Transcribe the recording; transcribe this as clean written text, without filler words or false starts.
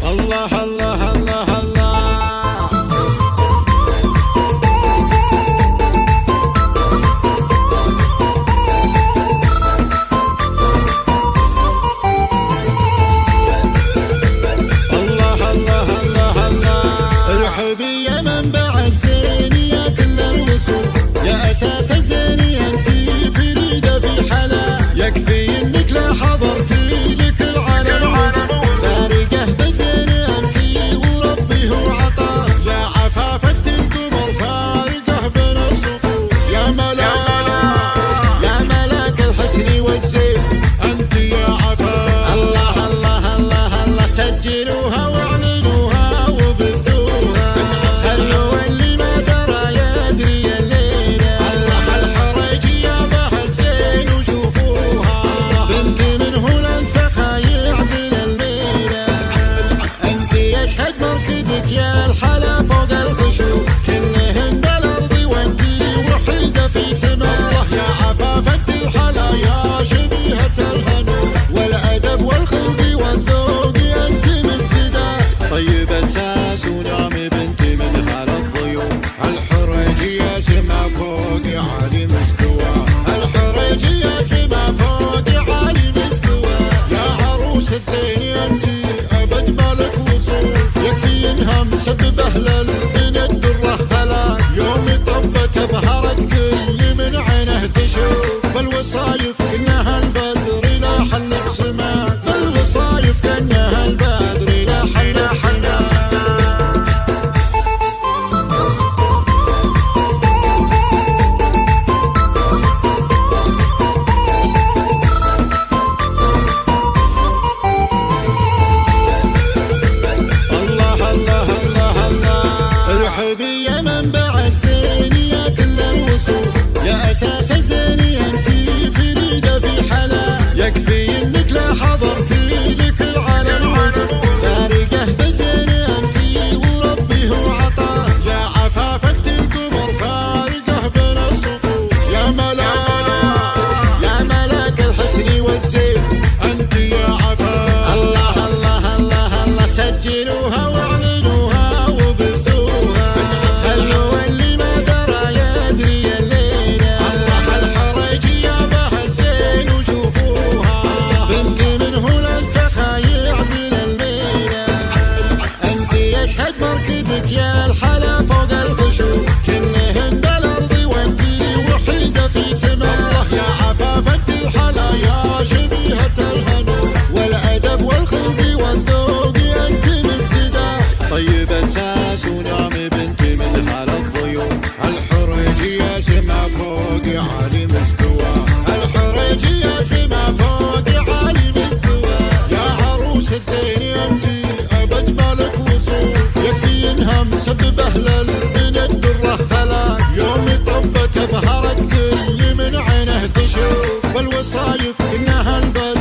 الله الله الله الله. الله الله الله الله. ارحبي يا منبع الزين يا كل الوصول، يا اساس الزين انتي فريده في حلا، يكفي انك لا حضرتي لك العالم، فارقه بزين انتي وربي هو عطا، يا عفافة القمر فارقه بين الصفوف، يا ملاك الحسن والزين انتي يا عفاف. الله الله الله الله. سجلوها واعلنوها وبثوها، خلوا اللي ما درى يدري الليله، الله الحريجيه بها الزين وشوفوها، بنت منه لن تخايع دين الميله، انت يشهد مركزك يا الحلا فوق الخشوع، كلهن بالارض وانتي وحيده في سماه، يا عفافة الحلا يا شبيهه الهنو والادب والخلق والذوق انت مبتدا، طيب اساس ونعم بنت من على الضيوف، الحريجيه سما فوق عالي مستوى، الحريجيه سما فوق عالي مستوى، يا عروس الزين انتي ابد مالك وصوف، يكفي انها مسببه للبن الدره هلاك، يوم طبت بهرت كل من عينه تشوف، بالوصايف كانها البدر لا حل بسماك، بالوصايف كانها البدر لا حل بسماك. الله الله الله الله. ارحبي يا منبع الزين يا كل الوصول، يا اساس الزين انتي فريده في حلا، يكفي انك لا حضرتي لك العالم، فارقه بزين انتي وربي هو عطا، يا عفافة القمر فارقه بين الصفوف، يا ملاك الحسن والزين انتي يا عفاف. الله الله الله الله. سجلوها واعلنوها وبثوها، خلوا اللي ما درى يدري الليله، الله الحريجيه بها الزين وشوفوها، بنت منه لن تخايع دين الميله، انت يشهد مركزك يا الحلا فوق الخشوع، كلهن بالارض وانتي وحيده في سماه، يا عفافة الحلا يا شبيهه الهنو والادب والخلق والذوق انت مبتدا، طيب اساس ونعم بنت من على الضيوف، الحريجيه سما فوق عالي مستوى، الحريجيه سما فوق عالي مستوى، يا عروس الزين انتي ابد مالك وصوف، يكفي انها مسببه للبن الدره هلاك، يوم طبت بهرت كل من عينه تشوف، بالوصايف انها البدر